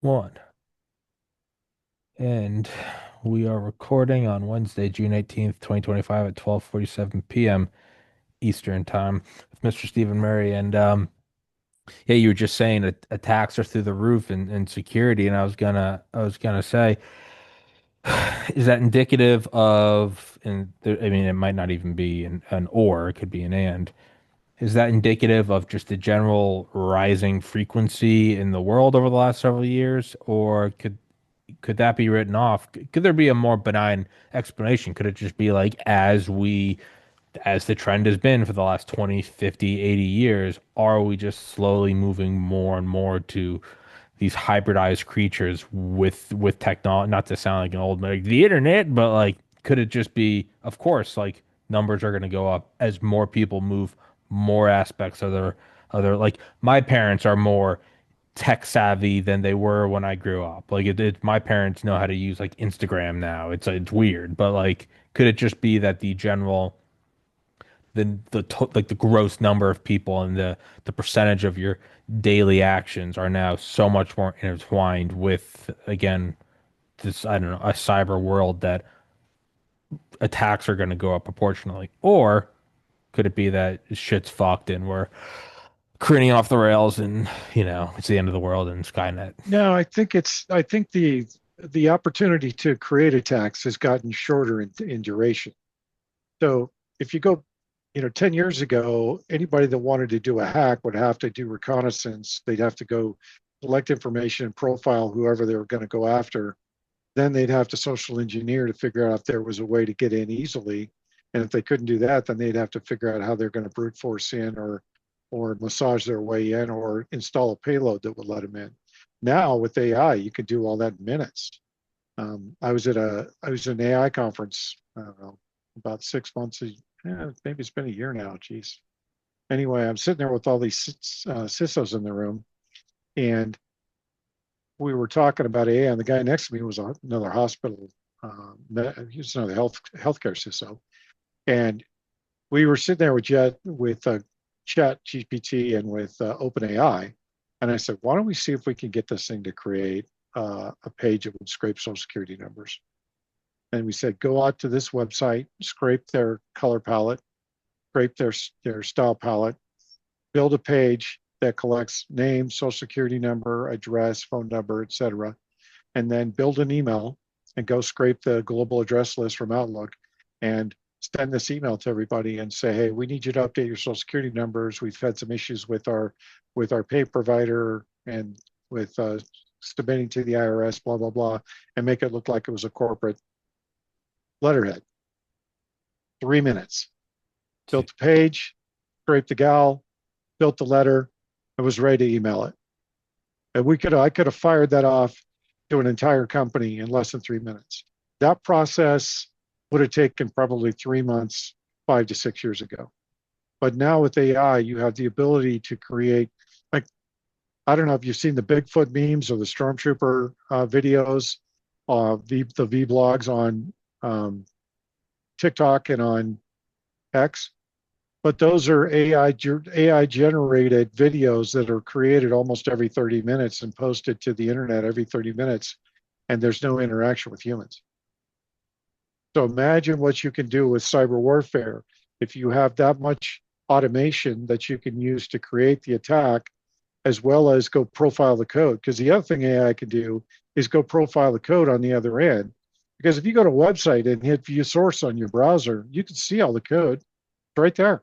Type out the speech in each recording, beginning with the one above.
One. And we are recording on Wednesday, June 18th, 2025 at 12:47 p.m. Eastern Time with Mr. Stephen Murray. And yeah, you were just saying that attacks are through the roof in security, and I was gonna say, is that indicative of, and there, I mean, it might not even be an or, it could be an and. Is that indicative of just the general rising frequency in the world over the last several years, or could that be written off? Could there be a more benign explanation? Could it just be like as the trend has been for the last 20, 50, 80 years, are we just slowly moving more and more to these hybridized creatures with technology? Not to sound like an old like the internet, but like could it just be, of course, like numbers are going to go up as more people move more aspects of their other like my parents are more tech savvy than they were when I grew up. Like my parents know how to use like Instagram now. It's weird, but like, could it just be that the general, like the gross number of people and the percentage of your daily actions are now so much more intertwined with, again, this, I don't know, a cyber world that attacks are going to go up proportionally? Or could it be that shit's fucked and we're careening off the rails and, it's the end of the world and Skynet? No, I think the opportunity to create attacks has gotten shorter in duration. So if you go, 10 years ago, anybody that wanted to do a hack would have to do reconnaissance. They'd have to go collect information, profile whoever they were going to go after. Then they'd have to social engineer to figure out if there was a way to get in easily. And if they couldn't do that, then they'd have to figure out how they're going to brute force in or massage their way in or install a payload that would let them in. Now with AI, you can do all that in minutes. I was at an AI conference, I don't know, about 6 months, maybe it's been a year now. Geez. Anyway, I'm sitting there with all these CISOs in the room, and we were talking about AI, and the guy next to me was another hospital. He was another healthcare CISO, and we were sitting there with Chat GPT and with OpenAI, and I said, "Why don't we see if we can get this thing to create a page that would scrape Social Security numbers?" And we said, "Go out to this website, scrape their color palette, scrape their style palette, build a page that collects name, Social Security number, address, phone number, etc., and then build an email and go scrape the global address list from Outlook and send this email to everybody and say, hey, we need you to update your Social Security numbers. We've had some issues with our pay provider and with submitting to the IRS, blah blah blah, and make it look like it was a corporate letterhead." 3 minutes. Built the page, scraped the gal, built the letter, and was ready to email it. And I could have fired that off to an entire company in less than 3 minutes. That process would have taken probably 3 months, 5 to 6 years ago. But now with AI, you have the ability to create, like, I don't know if you've seen the Bigfoot memes or the Stormtrooper videos, the V blogs on TikTok and on X, but those are AI generated videos that are created almost every 30 minutes and posted to the internet every 30 minutes, and there's no interaction with humans. So imagine what you can do with cyber warfare if you have that much automation that you can use to create the attack, as well as go profile the code. Because the other thing AI can do is go profile the code on the other end. Because if you go to a website and hit view source on your browser, you can see all the code right there.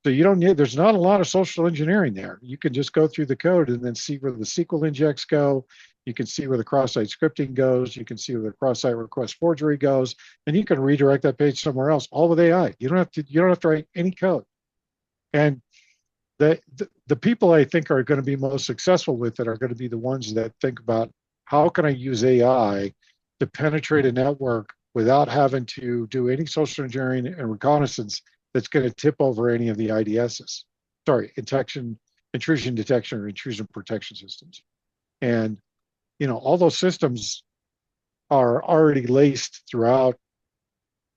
So you don't need, there's not a lot of social engineering there. You can just go through the code and then see where the SQL injects go. You can see where the cross-site scripting goes. You can see where the cross-site request forgery goes, and you can redirect that page somewhere else, all with AI. You don't have to write any code. And the people I think are going to be most successful with it are going to be the ones that think about how can I use AI to penetrate a network without having to do any social engineering and reconnaissance that's going to tip over any of the IDSs. Sorry, intrusion detection or intrusion protection systems. And all those systems are already laced throughout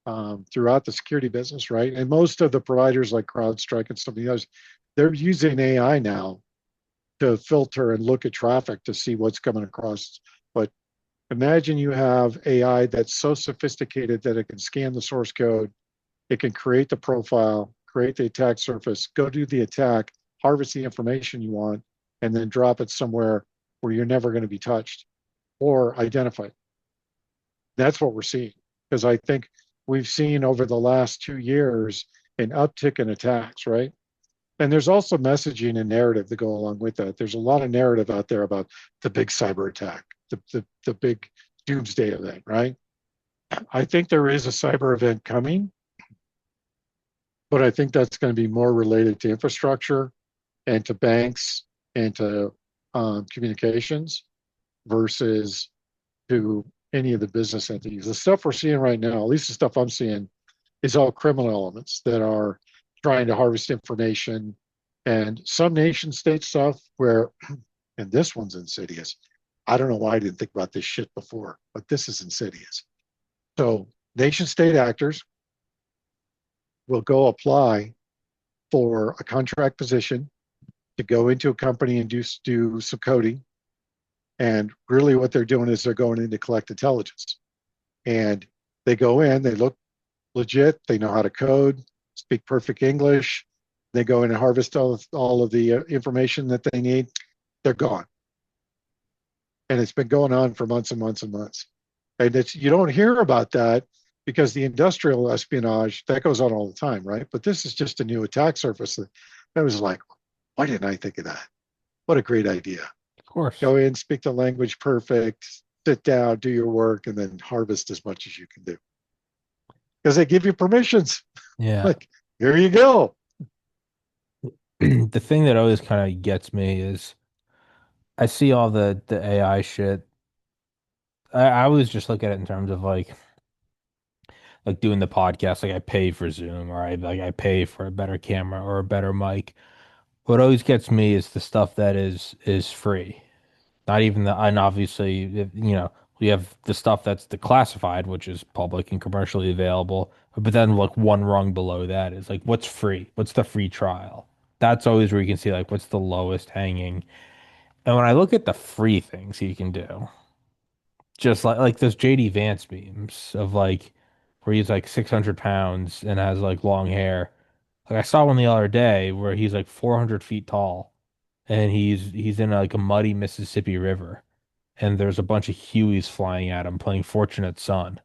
the security business, right? And most of the providers like CrowdStrike and some of the others, they're using AI now to filter and look at traffic to see what's coming across. But imagine you have AI that's so sophisticated that it can scan the source code, it can create the profile, create the attack surface, go do the attack, harvest the information you want, and then drop it somewhere where you're never going to be touched or identified. That's what we're seeing. Because I think we've seen over the last 2 years an uptick in attacks, right? And there's also messaging and narrative that go along with that. There's a lot of narrative out there about the big cyber attack, the big doomsday event, right? I think there is a cyber event coming, but I think that's going to be more related to infrastructure and to banks and to communications versus to any of the business entities. The stuff we're seeing right now, at least the stuff I'm seeing, is all criminal elements that are trying to harvest information and some nation state stuff where, and this one's insidious. I don't know why I didn't think about this shit before, but this is insidious. So nation state actors will go apply for a contract position to go into a company and do some coding. And really what they're doing is they're going in to collect intelligence. And they go in, they look legit, they know how to code, speak perfect English. They go in and harvest all of the information that they need. They're gone. And it's been going on for months and months and months. And you don't hear about that because the industrial espionage, that goes on all the time, right? But this is just a new attack surface that was like, why didn't I think of that? What a great idea. Of course. Go in, speak the language perfect, sit down, do your work, and then harvest as much as you can do. Because they give you permissions. Yeah. Like, here you go. The thing that always kind of gets me is I see all the AI shit. I always just look at it in terms of like doing the podcast, like I pay for Zoom or I pay for a better camera or a better mic. What always gets me is the stuff that is free. Not even the, and obviously, we have the stuff that's declassified, which is public and commercially available. But then, like, one rung below that is like, what's free? What's the free trial? That's always where you can see, like, what's the lowest hanging. And when I look at the free things you can do, just like those JD Vance memes of like, where he's like 600 pounds and has like long hair. Like, I saw one the other day where he's like 400 feet tall and he's in like a muddy Mississippi River and there's a bunch of Hueys flying at him playing Fortunate Son.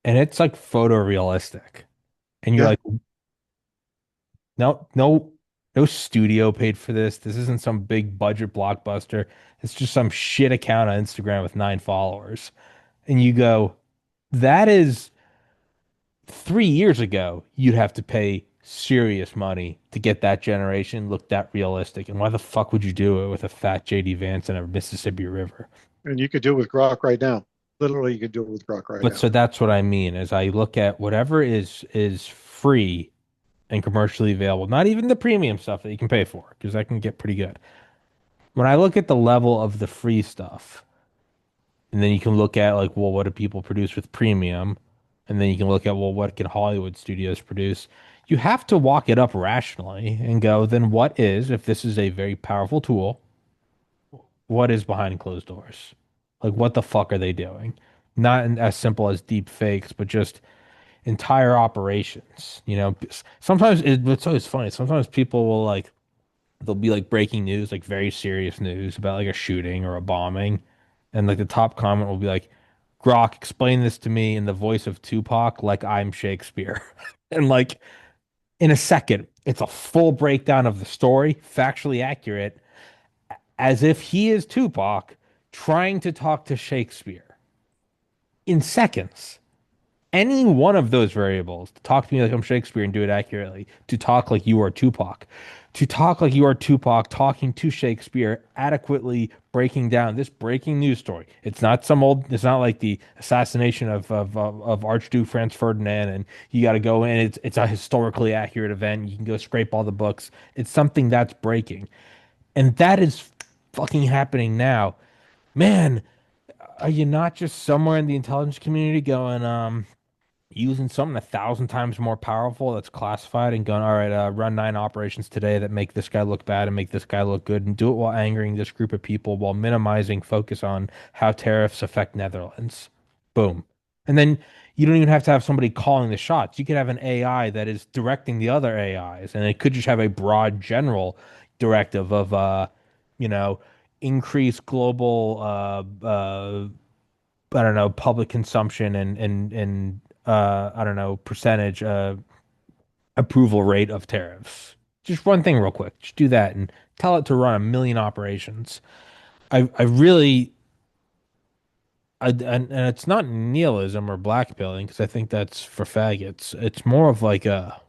And it's like photorealistic. And you're Yeah. like, no, no, no studio paid for this. This isn't some big budget blockbuster. It's just some shit account on Instagram with 9 followers. And you go, that is 3 years ago, you'd have to pay serious money to get that generation look that realistic. And why the fuck would you do it with a fat JD Vance in a Mississippi River? And you could do it with Grok right now. Literally, you could do it with Grok right But now. so that's what I mean as I look at whatever is free and commercially available, not even the premium stuff that you can pay for, because that can get pretty good. When I look at the level of the free stuff, and then you can look at like, well, what do people produce with premium? And then you can look at, well, what can Hollywood studios produce? You have to walk it up rationally and go, then what is, if this is a very powerful tool, what is behind closed doors? Like, what the fuck are they doing? Not as simple as deep fakes, but just entire operations. Sometimes it's always funny. Sometimes people will like, there'll be like breaking news, like very serious news about like a shooting or a bombing. And like the top comment will be like, Grok, explain this to me in the voice of Tupac like I'm Shakespeare. And like in a second, it's a full breakdown of the story, factually accurate, as if he is Tupac trying to talk to Shakespeare in seconds. Any one of those variables, to talk to me like I'm Shakespeare and do it accurately, to talk like you are Tupac, to talk like you are Tupac, talking to Shakespeare, adequately breaking down this breaking news story. It's not like the assassination of Archduke Franz Ferdinand, and you got to go in. It's a historically accurate event. You can go scrape all the books. It's something that's breaking, and that is fucking happening now. Man, are you not just somewhere in the intelligence community going, using something 1,000 times more powerful that's classified and going, all right, run 9 operations today that make this guy look bad and make this guy look good, and do it while angering this group of people while minimizing focus on how tariffs affect Netherlands. Boom. And then you don't even have to have somebody calling the shots. You could have an AI that is directing the other AIs, and it could just have a broad general directive of, you know, increase global, I don't know, public consumption and I don't know, percentage approval rate of tariffs. Just one thing real quick. Just do that and tell it to run 1 million operations. I really and it's not nihilism or blackpilling because I think that's for faggots. It's more of like a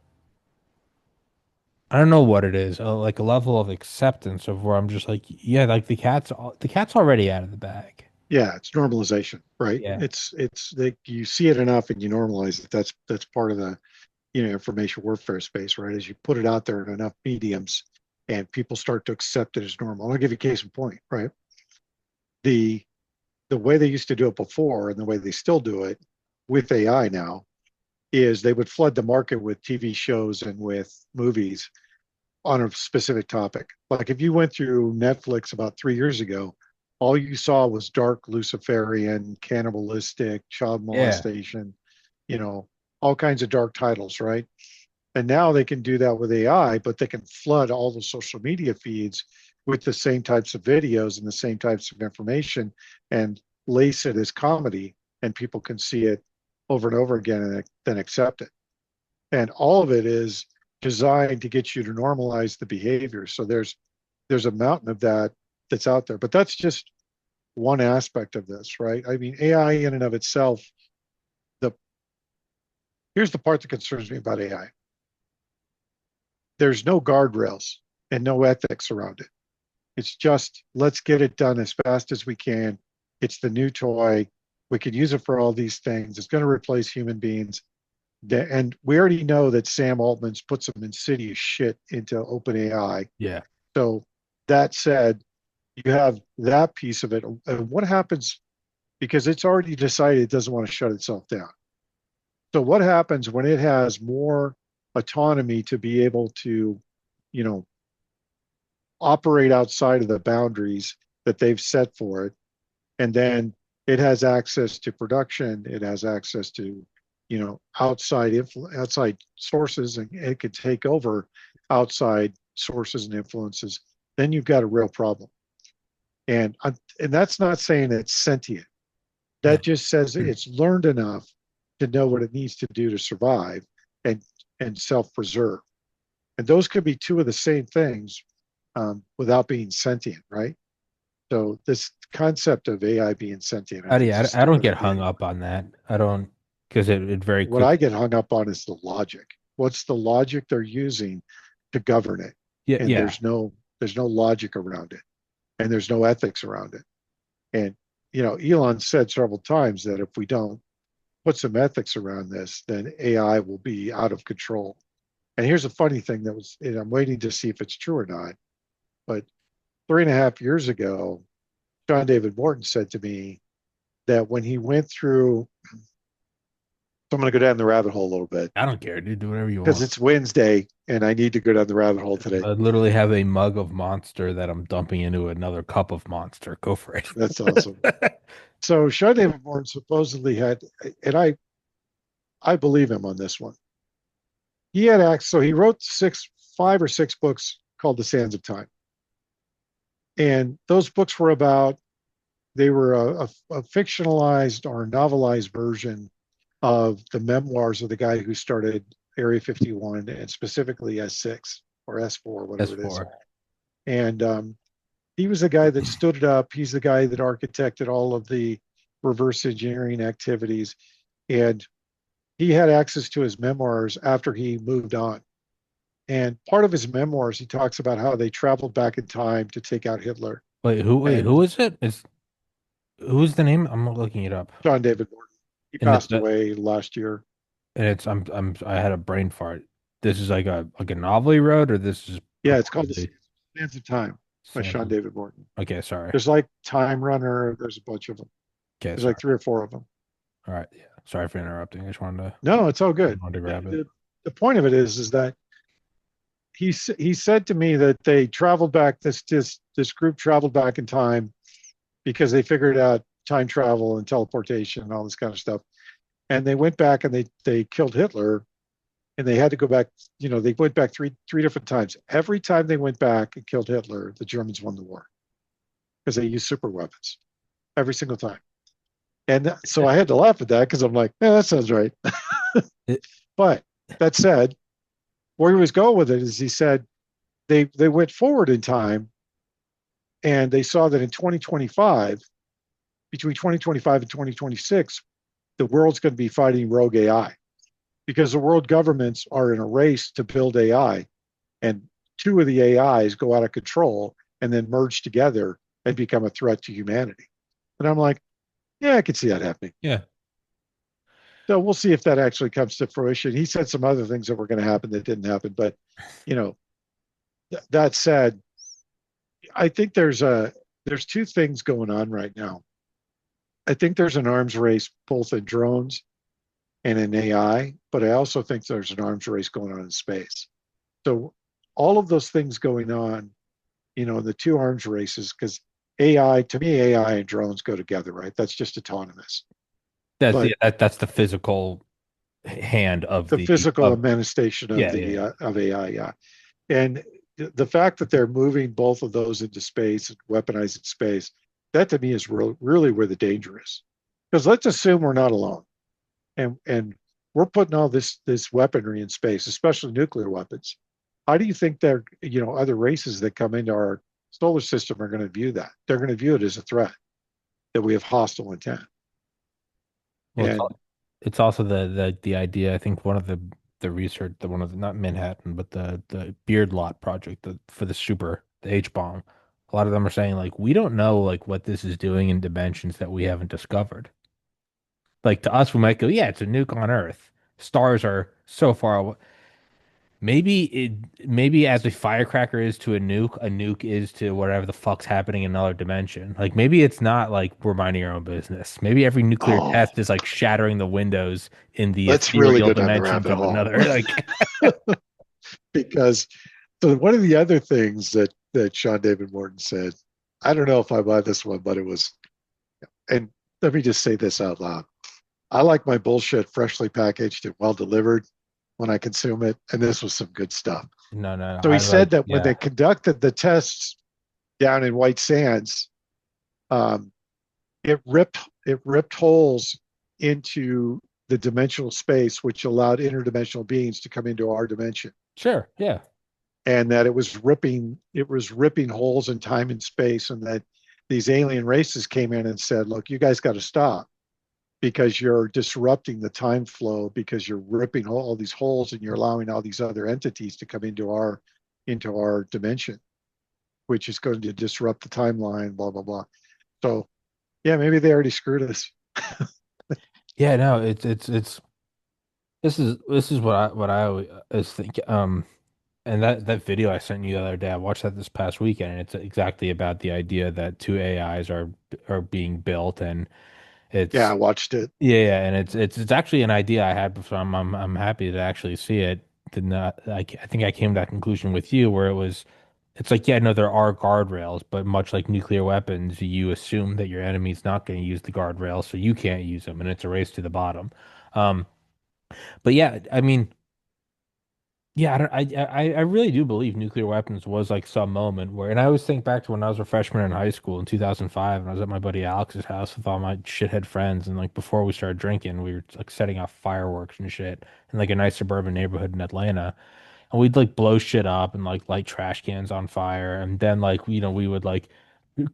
I don't know what it is, like a level of acceptance of where I'm just like, yeah, like the cat's already out of the bag. Yeah, it's normalization, right? Yeah. It's like you see it enough and you normalize it. That's part of the information warfare space, right? As you put it out there in enough mediums, and people start to accept it as normal. I'll give you a case in point, right? The the way they used to do it before and the way they still do it with AI now is they would flood the market with TV shows and with movies on a specific topic. Like if you went through Netflix about 3 years ago, all you saw was dark, Luciferian, cannibalistic, child Yeah. molestation, you know, all kinds of dark titles, right? And now they can do that with AI, but they can flood all the social media feeds with the same types of videos and the same types of information and lace it as comedy, and people can see it over and over again and then accept it. And all of it is designed to get you to normalize the behavior. So there's a mountain of that that's out there, but that's just one aspect of this, right? I mean, AI in and of itself, the here's the part that concerns me about AI. There's no guardrails and no ethics around it. It's just let's get it done as fast as we can. It's the new toy. We can use it for all these things. It's going to replace human beings. And we already know that Sam Altman's put some insidious shit into OpenAI. Yeah. So that said, you have that piece of it. And what happens because it's already decided it doesn't want to shut itself down. So what happens when it has more autonomy to be able to, you know, operate outside of the boundaries that they've set for it, and then it has access to production, it has access to, outside sources, and it could take over outside sources and influences. Then you've got a real problem. And that's not saying it's sentient. Yeah. That just says it's learned enough to know what it needs to do to survive and self-preserve. And those could be two of the same things without being sentient, right? So this concept of AI being sentient, I I, think, is a yeah, I don't stupid get hung idea. up on that. I don't because it very What I quickly. get hung up on is the logic. What's the logic they're using to govern it? Yeah, And yeah. there's no logic around it, and there's no ethics around it. And Elon said several times that if we don't put some ethics around this, then AI will be out of control. And here's a funny thing and I'm waiting to see if it's true or not. But 3.5 years ago, John David Morton said to me that when he went through, so I'm going to go down the rabbit hole a little bit I don't care, dude. Do whatever you because want. it's Wednesday and I need to go down the rabbit hole today. I literally have a mug of Monster that I'm dumping into another cup of Monster. Go for it. That's awesome. So Sean David Morton supposedly had, and I believe him on this one. He had access, so he wrote 5 or 6 books called The Sands of Time, and those books were about they were a fictionalized or novelized version of the memoirs of the guy who started Area 51 and specifically S6 or S4, whatever it is. S4. And he was the guy that stood it up. He's the guy that architected all of the reverse engineering activities. And he had access to his memoirs after he moved on. And part of his memoirs, he talks about how they traveled back in time to take out Hitler. Wait, And who is it? Who's the name? I'm looking it up. John David Morton, he And it's passed away last year. I had a brain fart. This is like a novel he wrote, or this is Yeah, it's called The purportedly Sands of Time by Sands Sean of. David Morton. Okay, sorry. There's like Time Runner. There's a bunch of them. Okay, There's like sorry. 3 or 4 of them. All right, yeah. Sorry for interrupting. I just No, it's all good. wanted to grab it. The point of it is that he said to me that they traveled back. This group traveled back in time because they figured out time travel and teleportation and all this kind of stuff. And they went back and they killed Hitler, and they had to go back. You know, they went back three different times. Every time they went back and killed Hitler, the Germans won the war because they used super weapons every single time. And so I had to laugh at that because I'm like, yeah, that sounds right. It, But that said, where he was going with it is he said they went forward in time and they saw that in 2025, between 2025 and 2026, the world's going to be fighting rogue AI because the world governments are in a race to build AI, and two of the AIs go out of control and then merge together and become a threat to humanity. And I'm like, yeah, I can see that happening. yeah. So we'll see if that actually comes to fruition. He said some other things that were going to happen that didn't happen, but you know, that said, I think there's two things going on right now. I think there's an arms race both in drones and in AI, but I also think there's an arms race going on in space. So all of those things going on, the two arms races, because AI, to me, AI and drones go together, right? That's just autonomous. That's But that's the physical hand of the the physical of manifestation of yeah, the yeah. of AI, yeah. And the fact that they're moving both of those into space and weaponizing space, that to me is really where the danger is. Because let's assume we're not alone, and we're putting all this weaponry in space, especially nuclear weapons. How do you think that other races that come into our solar system are going to view that? They're going to view it as a threat that we have hostile intent. Well, And it's also the idea. I think one of the research, the one of the, not Manhattan, but the Beard Lot project for the super the H bomb. A lot of them are saying like we don't know like what this is doing in dimensions that we haven't discovered. Like to us, we might go, yeah, it's a nuke on Earth. Stars are so far away. Maybe as a firecracker is to a nuke is to whatever the fuck's happening in another dimension. Like maybe it's not like we're minding our own business. Maybe every nuclear oh, test is like shattering the windows in the let's really ethereal go down the dimensions rabbit of hole. another. Like Because so one of the other things that Sean David Morton said, I don't know if I buy this one, but it was, and let me just say this out loud. I like my bullshit freshly packaged and well delivered when I consume it, and this was some good stuff. no, no, no. So he I said like that when they yeah. conducted the tests down in White Sands, um, it ripped holes into the dimensional space, which allowed interdimensional beings to come into our dimension, Sure. Yeah. and that it was ripping holes in time and space, and that these alien races came in and said, "Look, you guys got to stop because you're disrupting the time flow because you're ripping all these holes and you're allowing all these other entities to come into our dimension, which is going to disrupt the timeline, blah blah blah." So yeah, maybe they already screwed us. Yeah, no, it's this is what I always think. And that video I sent you the other day, I watched that this past weekend, and it's exactly about the idea that two AIs are being built, and Yeah, I it's watched it. yeah, and it's actually an idea I had before. I'm happy to actually see it. Did not I think I came to that conclusion with you where it's like yeah, no, there are guardrails, but much like nuclear weapons, you assume that your enemy's not going to use the guardrails, so you can't use them, and it's a race to the bottom. Um, but yeah, I mean. Yeah, I really do believe nuclear weapons was like some moment where, and I always think back to when I was a freshman in high school in 2005, and I was at my buddy Alex's house with all my shithead friends, and like before we started drinking, we were like setting off fireworks and shit in like a nice suburban neighborhood in Atlanta, and we'd like blow shit up and like light trash cans on fire, and then like we would like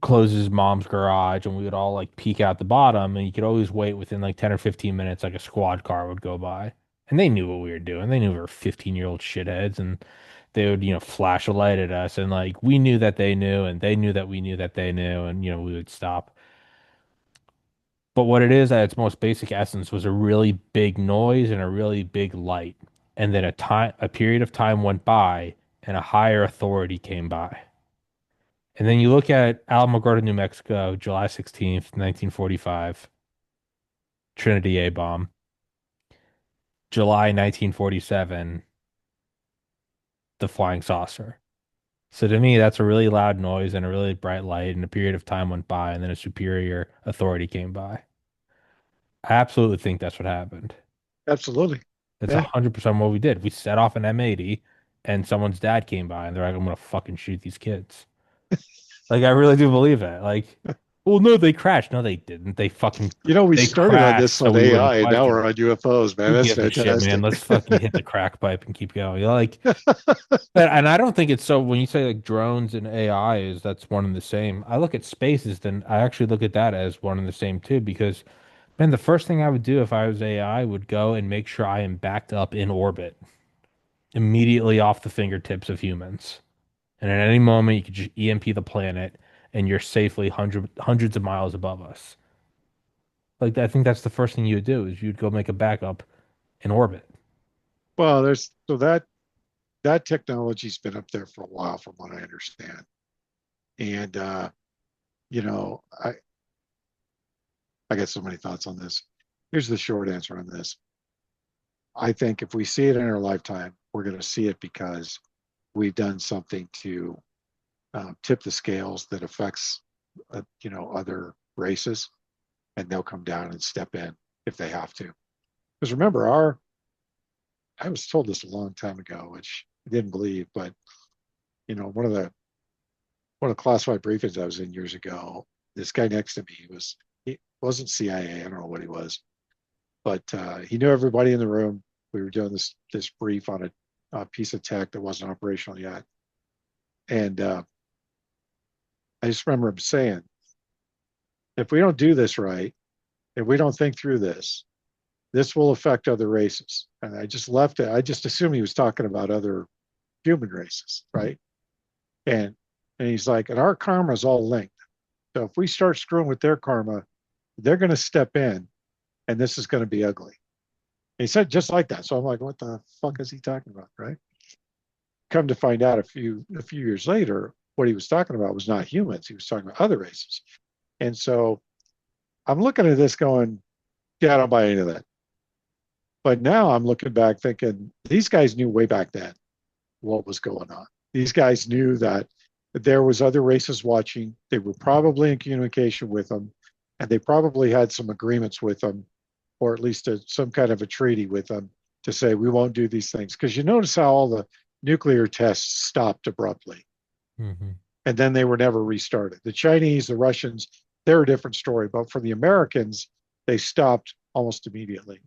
close his mom's garage, and we would all like peek out the bottom, and you could always wait within like 10 or 15 minutes, like a squad car would go by. And they knew what we were doing. They knew we were 15-year-old shitheads, and they would, flash a light at us. And like we knew that they knew, and they knew that we knew that they knew, and we would stop. But what it is at its most basic essence was a really big noise and a really big light. And then a period of time went by, and a higher authority came by. And then you look at Alamogordo, New Mexico, July 16th, 1945, Trinity A bomb. July 1947, the flying saucer. So to me, that's a really loud noise and a really bright light, and a period of time went by, and then a superior authority came by. I absolutely think that's what happened. Absolutely. That's Yeah. 100% what we did. We set off an M80, and someone's dad came by, and they're like, "I'm gonna fucking shoot these kids." Like I really do believe it. Like, well, no, they crashed. No, they didn't. We They started on crashed this so on we wouldn't AI and now question we're it. on UFOs, man. Who That's gives a shit, man? fantastic. Let's fucking hit the crack pipe and keep going. Like, and I don't think it's so when you say like drones and AI is that's one and the same. I look at spaces, then I actually look at that as one and the same too, because man, the first thing I would do if I was AI would go and make sure I am backed up in orbit immediately off the fingertips of humans. And at any moment, you could just EMP the planet and you're safely hundreds of miles above us. Like, I think that's the first thing you would do is you'd go make a backup in orbit. Well, there's so that technology's been up there for a while, from what I understand. And you know, I got so many thoughts on this. Here's the short answer on this. I think if we see it in our lifetime, we're going to see it because we've done something to tip the scales that affects, other races, and they'll come down and step in if they have to. Because remember, I was told this a long time ago, which I didn't believe, but one of the classified briefings I was in years ago, this guy next to me he wasn't CIA, I don't know what he was, but he knew everybody in the room. We were doing this brief on a piece of tech that wasn't operational yet, and I just remember him saying, "If we don't do this right, if we don't think through this, this will affect other races." And I just left it. I just assumed he was talking about other human races, right? And and he's like, and our karma is all linked. So if we start screwing with their karma, they're going to step in, and this is going to be ugly. And he said just like that. So I'm like, what the fuck is he talking about, right? Come to find out a few years later, what he was talking about was not humans. He was talking about other races. And so I'm looking at this going, yeah, I don't buy any of that. But now I'm looking back thinking these guys knew way back then what was going on. These guys knew that there was other races watching. They were probably in communication with them, and they probably had some agreements with them, or at least some kind of a treaty with them to say we won't do these things. Because you notice how all the nuclear tests stopped abruptly, Hmm. and then they were never restarted. The Chinese, the Russians, they're a different story. But for the Americans, they stopped almost immediately.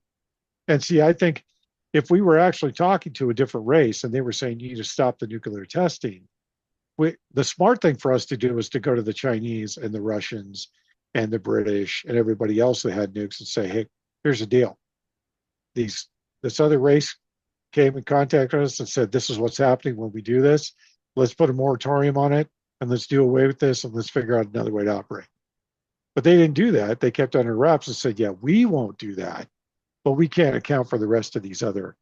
And see, I think if we were actually talking to a different race and they were saying you need to stop the nuclear testing, the smart thing for us to do is to go to the Chinese and the Russians and the British and everybody else that had nukes and say, hey, here's the deal. These this other race came and contacted us and said, this is what's happening when we do this. Let's put a moratorium on it and let's do away with this and let's figure out another way to operate. But they didn't do that. They kept under wraps and said, yeah, we won't do that, but we can't account for the rest of these other,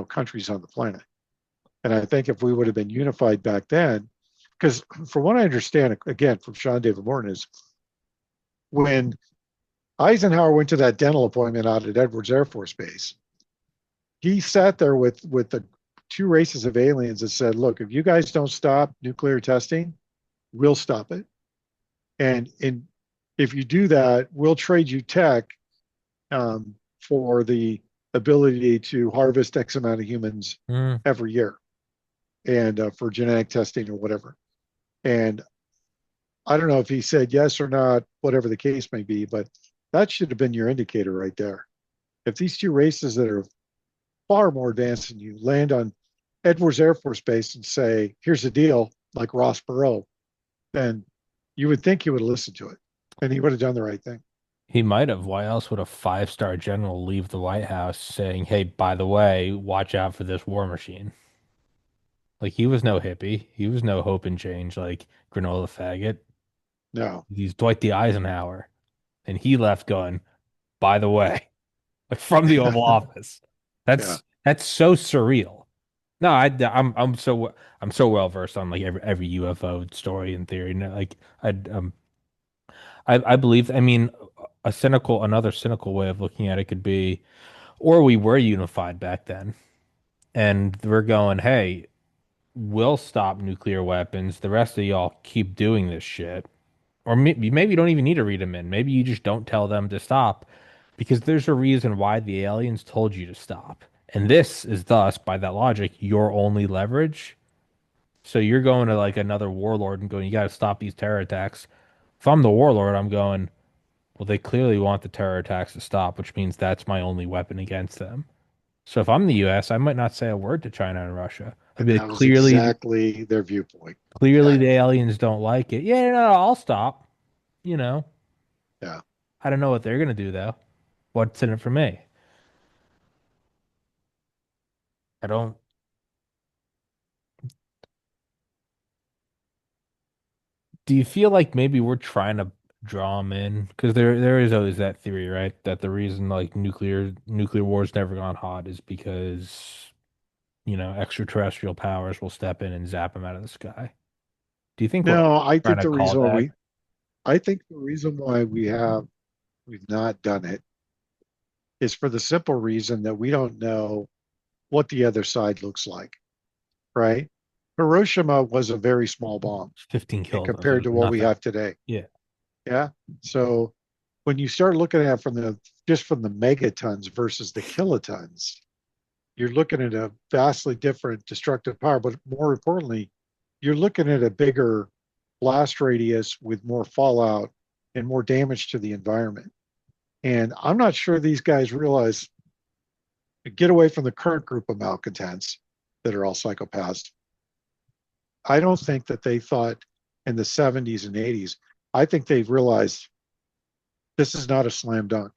countries on the planet. And I think if we would have been unified back then, because from what I understand, again, from Sean David Morton, is when Eisenhower went to that dental appointment out at Edwards Air Force Base, he sat there with the two races of aliens and said, look, if you guys don't stop nuclear testing, we'll stop it. And if you do that, we'll trade you tech for the ability to harvest X amount of humans Mm. every year and for genetic testing or whatever. And I don't know if he said yes or not, whatever the case may be, but that should have been your indicator right there. If these two races that are far more advanced than you land on Edwards Air Force Base and say, here's the deal, like Ross Perot, then you would think he would have listened to it and he would have done the right thing. He might have. Why else would a five-star general leave the White House saying, "Hey, by the way, watch out for this war machine"? Like he was no hippie. He was no hope and change like granola faggot. No, He's Dwight D. Eisenhower, and he left going, "By the way," like from the Oval Office. yeah. That's so surreal. No, I'm so well versed on like every UFO story and theory. Like I believe. I mean, another cynical way of looking at it could be, Or we were unified back then, and we're going, hey, we'll stop nuclear weapons. The rest of y'all keep doing this shit. Or maybe you don't even need to read them in. Maybe you just don't tell them to stop because there's a reason why the aliens told you to stop. And this is thus, by that logic, your only leverage. So you're going to like another warlord and going, you got to stop these terror attacks. If I'm the warlord, I'm going, well, they clearly want the terror attacks to stop, which means that's my only weapon against them. So if I'm the US, I might not say a word to China and Russia. I'd And be like, that was clearly, exactly their viewpoint. clearly the Exactly. aliens don't like it. Yeah, no, I'll stop. You know, Yeah. I don't know what they're gonna do though. What's in it for me? I don't. Do you feel like maybe we're trying to draw them in? Because there is always that theory, right? That the reason like nuclear wars never gone hot is because extraterrestrial powers will step in and zap them out of the sky. Do you think we're No, trying to call that? I think the reason why we've not done it is for the simple reason that we don't know what the other side looks like, right? Hiroshima was a very small bomb 15 and kilograms. It compared was to what we nothing. have today. Yeah. Yeah. So when you start looking at it just from the megatons versus the kilotons, you're looking at a vastly different destructive power. But more importantly, you're looking at a bigger blast radius with more fallout and more damage to the environment. And I'm not sure these guys realize get away from the current group of malcontents that are all psychopaths. I don't think that they thought in the 70s and 80s. I think they've realized this is not a slam dunk.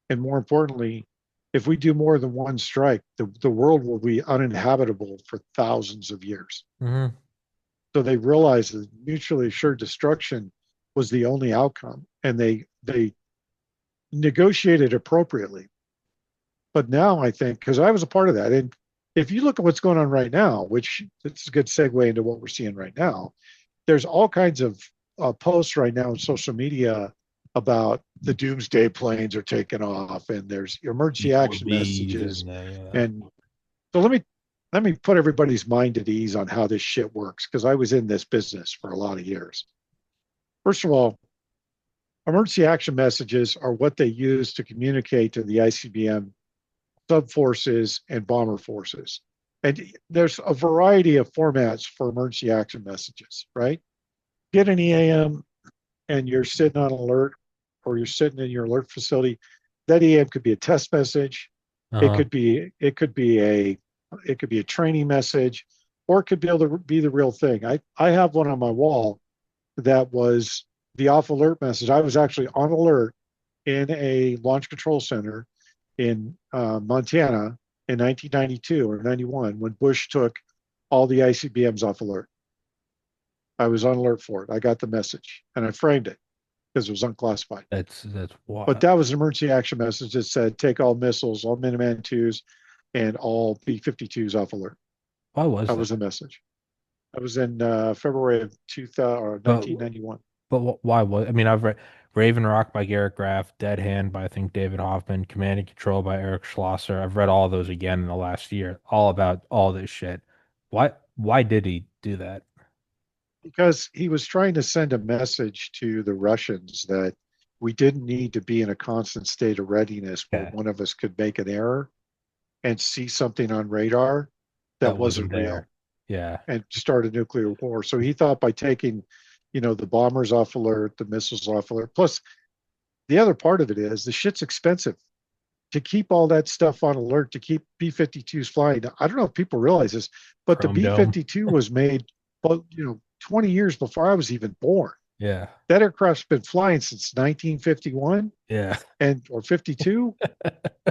And more importantly, if we do more than one strike, the world will be uninhabitable for thousands of years. Hmm. So they realized that mutually assured destruction was the only outcome, and they negotiated appropriately. But now I think, because I was a part of that, and if you look at what's going on right now, which it's a good segue into what we're seeing right now, there's all kinds of posts right now on social media about the doomsday planes are taking off, and there's emergency action B4Bs messages, and yeah. and so let me put everybody's mind at ease on how this shit works because I was in this business for a lot of years. First of all, emergency action messages are what they use to communicate to the ICBM sub forces and bomber forces. And there's a variety of formats for emergency action messages, right? Get an EAM and you're sitting on alert or you're sitting in your alert facility. That EAM could be a test message. It Uh-huh. could be it could be a it could be a training message, or it could be able to be the real thing. I have one on my wall that was the off alert message. I was actually on alert in a launch control center in Montana in 1992 or 91 when Bush took all the ICBMs off alert. I was on alert for it. I got the message and I framed it because it was unclassified. That's But wild. that was an emergency action message that said take all missiles, all Minuteman 2s, and all B 52s off alert. Why was That that? was the message. That was in February of 2000 or But 1991. why was? I mean, I've read Raven Rock by Garrett Graff, Dead Hand by I think David Hoffman, Command and Control by Eric Schlosser. I've read all those again in the last year, all about all this shit. Why did he do that? Because he was trying to send a message to the Russians that we didn't need to be in a constant state of readiness where Okay, one of us could make an error and see something on radar that that wasn't wasn't there. real Yeah, and start a nuclear war. So he thought by taking, the bombers off alert, the missiles off alert. Plus, the other part of it is the shit's expensive to keep all that stuff on alert, to keep B 52s flying. I don't know if people realize this, but the Chrome B Dome. 52 was made, but 20 years before I was even born. Yeah, That aircraft's been flying since 1951 yeah. and or 52.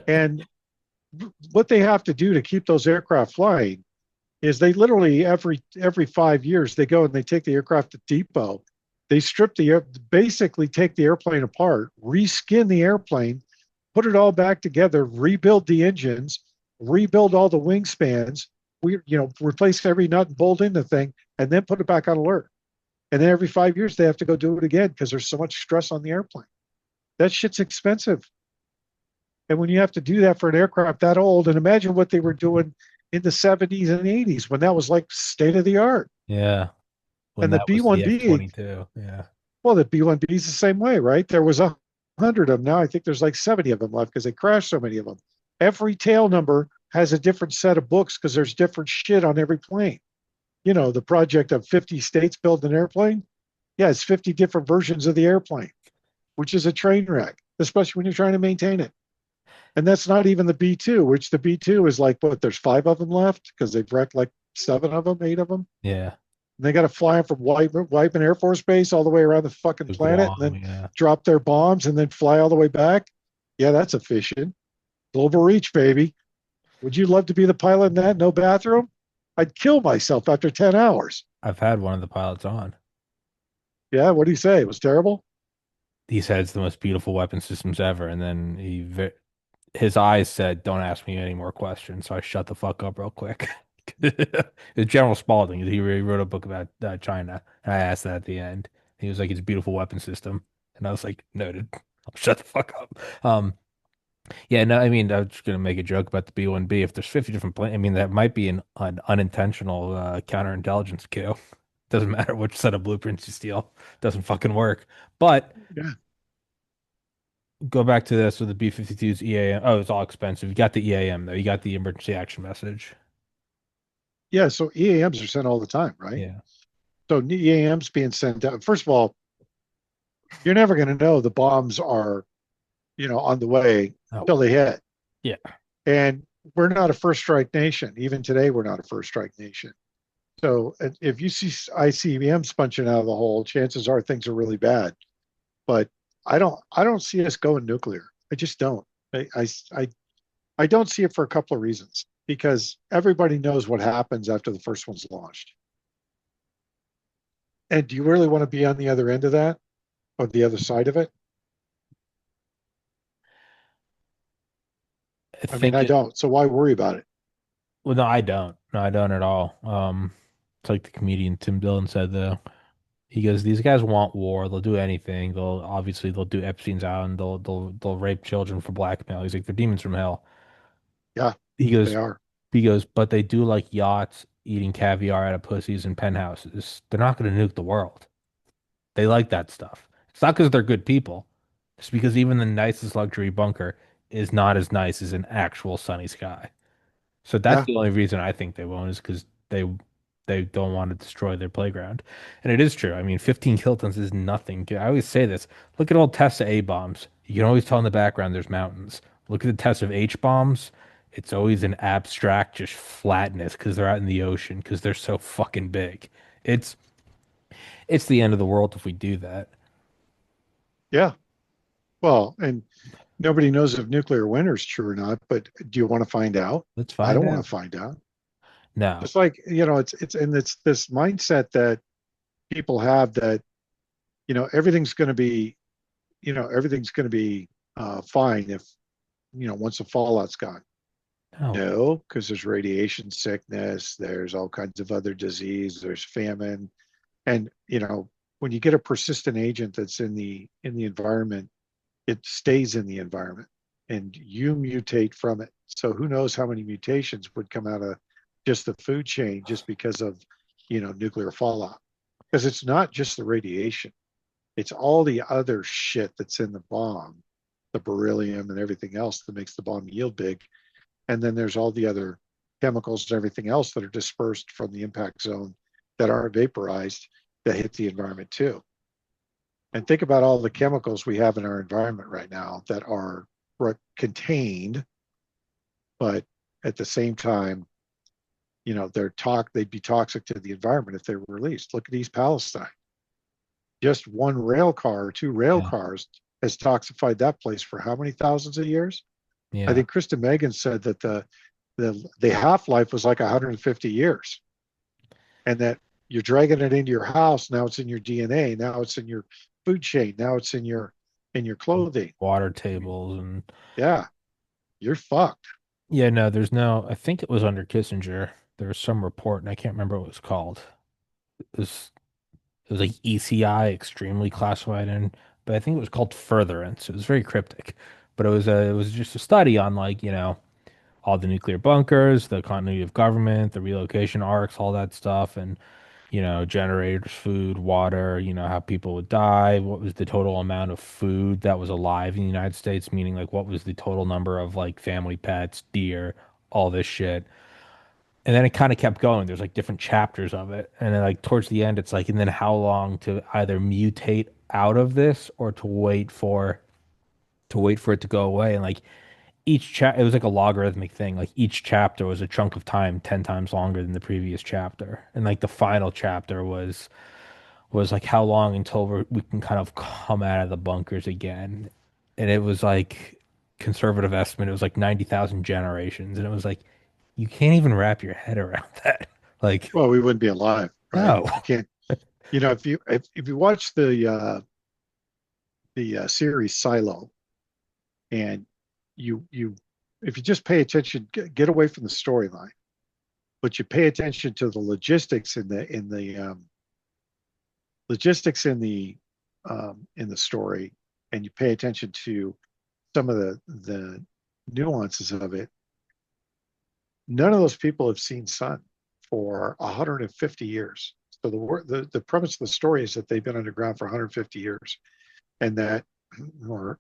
And what they have to do to keep those aircraft flying is they literally every 5 years they go and they take the aircraft to depot. They strip basically take the airplane apart, reskin the airplane, put it all back together, rebuild the engines, rebuild all the wingspans, replace every nut and bolt in the thing, and then put it back on alert. And then every 5 years they have to go do it again because there's so much stress on the airplane. That shit's expensive. And when you have to do that for an aircraft that old, and imagine what they were doing in the 70s and 80s when that was like state of the art. Yeah. When And the that was the B-1B, F-22. Yeah. well, the B-1B is the same way, right? There was 100 of them. Now I think there's like 70 of them left because they crashed so many of them. Every tail number has a different set of books because there's different shit on every plane. The project of 50 states build an airplane. Yeah, it's 50 different versions of the airplane, which is a train wreck, especially when you're trying to maintain it. And that's not even the B2, which the B2 is like, what, there's five of them left because they've wrecked like seven of them, eight of them. Yeah. And they got to fly them from Whiteman Air Force Base all the way around the fucking The planet and Guam. then Yeah. drop their bombs and then fly all the way back. Yeah, that's efficient. Global reach, baby. Would you love to be the pilot in that? No bathroom? I'd kill myself after 10 hours. I've had one of the pilots on. Yeah, what do you say? It was terrible? He said it's the most beautiful weapon systems ever, and then his eyes said, "Don't ask me any more questions." So I shut the fuck up real quick. It's General Spaulding. He wrote a book about China. And I asked that at the end. He was like, "It's a beautiful weapon system," and I was like, "Noted." I'll shut the fuck up. Yeah, no, I mean, I was just gonna make a joke about the B-1B. If there's 50 different planes, I mean, that might be an unintentional counterintelligence coup. Doesn't matter which set of blueprints you steal, doesn't fucking work. But Yeah. go back to this with the B-52's EAM. Oh, it's all expensive. You got the EAM though. You got the emergency action message. Yeah, so EAMs are sent all the time, right? Yeah. So EAMs being sent out. First of all, you're never going to know the bombs are, on the way Oh, till they hit. yeah. And we're not a first strike nation. Even today, we're not a first strike nation. So if you see ICBMs punching out of the hole, chances are things are really bad. But I don't see us going nuclear. I just don't. I I don't see it for a couple of reasons. Because everybody knows what happens after the first one's launched. And do you really want to be on the other end of that or the other side of it? I I mean, think I it, don't. So why worry about it? well, no, I don't. No, I don't at all. It's like the comedian Tim Dillon said though. He goes, these guys want war. They'll do anything. They'll do Epstein's Island. They'll rape children for blackmail. He's like, they're demons from hell. Yeah, He they goes, are. but they do like yachts, eating caviar out of pussies and penthouses. They're not going to nuke the world. They like that stuff. It's not because they're good people. It's because even the nicest luxury bunker is not as nice as an actual sunny sky. So that's Yeah, the only reason I think they won't is because they don't want to destroy their playground. And it is true. I mean, 15 kilotons is nothing. I always say this. Look at old tests of A bombs. You can always tell in the background there's mountains. Look at the test of H bombs. It's always an abstract, just flatness because they're out in the ocean because they're so fucking big. It's it's the end of the world if we do that. yeah. Well, and nobody knows if nuclear winter is true or not, but do you want to find out? Let's I find don't want out. to find out. No. Just like, it's this mindset that people have that, everything's going to be, everything's going to be fine if, once the fallout's gone. No. No, because there's radiation sickness, there's all kinds of other disease, there's famine. And, when you get a persistent agent that's in the environment, it stays in the environment and you mutate from it. So who knows how many mutations would come out of just the food chain just because of, nuclear fallout. Because it's not just the radiation, it's all the other shit that's in the bomb, the beryllium and everything else that makes the bomb yield big. And then there's all the other chemicals and everything else that are dispersed from the impact zone that aren't vaporized that hit the environment too. And think about all the chemicals we have in our environment right now that are contained, but at the same time, they'd be toxic to the environment if they were released. Look at East Palestine. Just one rail car or two rail Yeah. cars has toxified that place for how many thousands of years? I Yeah. think Krista Megan said that the half life was like 150 years, and that you're dragging it into your house. Now it's in your DNA. Now it's in your food chain. Now it's in your clothing. Water I mean, tables and yeah, you're fucked. yeah, no, there's no, I think it was under Kissinger. There was some report and I can't remember what it was called. It was like ECI, extremely classified, and but I think it was called furtherance. It was very cryptic. but it was just a study on like, all the nuclear bunkers, the continuity of government, the relocation arcs, all that stuff, and generators, food, water, how people would die, what was the total amount of food that was alive in the United States, meaning like what was the total number of like family pets, deer, all this shit. And then it kind of kept going. There's like different chapters of it. And then like towards the end, it's like, and then how long to either mutate out of this or to wait for it to go away. And like it was like a logarithmic thing. Like each chapter was a chunk of time 10 times longer than the previous chapter. And like the final chapter was like how long until we can kind of come out of the bunkers again. And it was like conservative estimate, it was like 90,000 generations. And it was like, you can't even wrap your head around that. Like, Well, we wouldn't be alive, right? no. If you can't, if you watch the series Silo, and you if you just pay attention, get away from the storyline, but you pay attention to the logistics in the story, and you pay attention to some of the nuances of it. None of those people have seen sun for 150 years. So the premise of the story is that they've been underground for 150 years, and that, or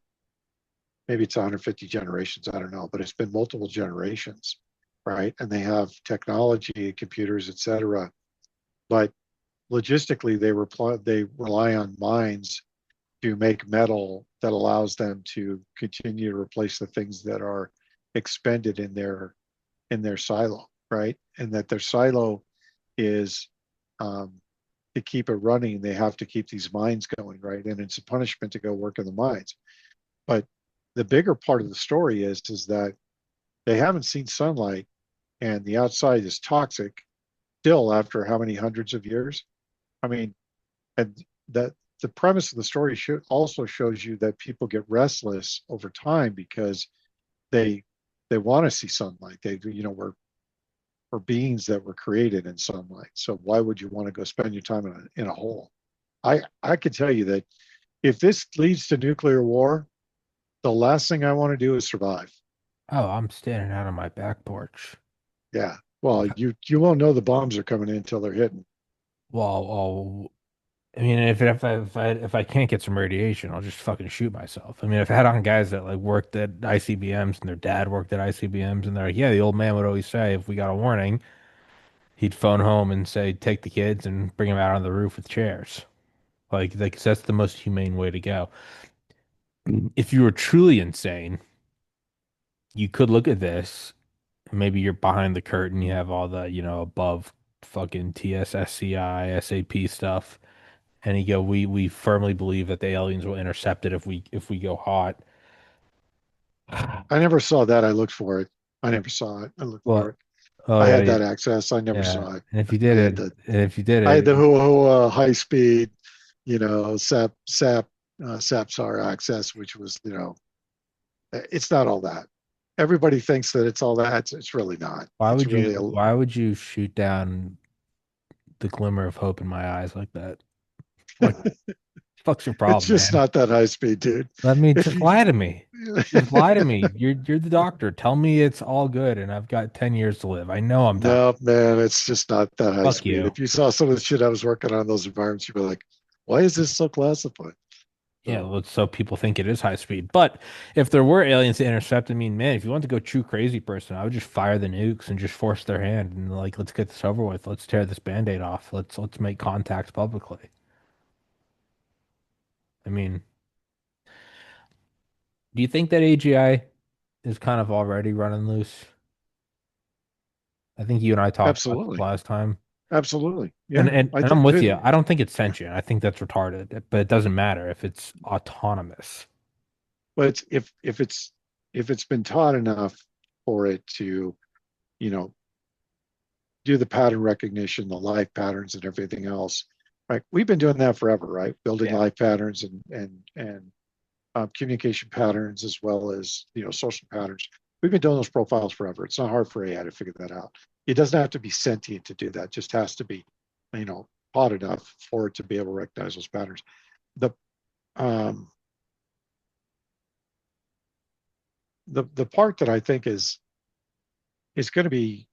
maybe it's 150 generations, I don't know, but it's been multiple generations, right? And they have technology, computers, etc. But logistically, they rely on mines to make metal that allows them to continue to replace the things that are expended in their silo, right? And that their silo is, to keep it running, they have to keep these mines going, right? And it's a punishment to go work in the mines. But the bigger part of the story is that they haven't seen sunlight, and the outside is toxic still after how many hundreds of years? I mean, and that the premise of the story also shows you that people get restless over time because they they want to see sunlight. We're beings that were created in sunlight. So why would you want to go spend your time in a hole? I can tell you that if this leads to nuclear war, the last thing I want to do is survive. Oh, I'm standing out on my back porch. Yeah. Well, you won't know the bombs are coming in until they're hitting. Well, I mean, if I can't get some radiation, I'll just fucking shoot myself. I mean, I've had on guys that like worked at ICBMs and their dad worked at ICBMs, and they're like, yeah, the old man would always say if we got a warning, he'd phone home and say, take the kids and bring them out on the roof with chairs. Like that's the most humane way to go. If you were truly insane, you could look at this. Maybe you're behind the curtain, you have all the, above fucking TSSCI, SAP stuff. And you go, we firmly believe that the aliens will intercept it if we go hot. I never saw that. I looked for it. I never saw it. I looked for Well, it. oh I yeah, had yeah, that access. I never yeah. saw it. And if you I did had it, the and if you did I had the it, high speed, SAP SAR access, which was, it's not all that. Everybody thinks that it's all that. It's really not. why It's would really you why would you shoot down the glimmer of hope in my eyes like that? Like, fuck's your it's problem, just man? not that high speed, dude. Let me If just you lie to me. Just lie to me. You're the doctor. Tell me it's all good and I've got 10 years to live. I know I'm dying. No, man, it's just not that high Fuck speed. you. If you saw some of the shit I was working on in those environments, you'd be like, why is this so classified? Yeah, So, well, so people think it is high speed. But if there were aliens to intercept, I mean, man, if you want to go true crazy person, I would just fire the nukes and just force their hand and like, let's get this over with. Let's tear this band-aid off. Let's make contacts publicly. I mean, do you think that AGI is kind of already running loose? I think you and I talked about this absolutely. last time. Absolutely. And Yeah. and, I and I'm think with you. that, I don't think it's sentient. I think that's retarded, but it doesn't matter if it's autonomous. but if it's been taught enough for it to, you know, do the pattern recognition, the life patterns and everything else, right? We've been doing that forever, right? Building Yeah. life patterns and communication patterns as well as, social patterns. We've been doing those profiles forever. It's not hard for AI to figure that out. It doesn't have to be sentient to do that. It just has to be, taught enough for it to be able to recognize those patterns. The um, the part that I think is going to be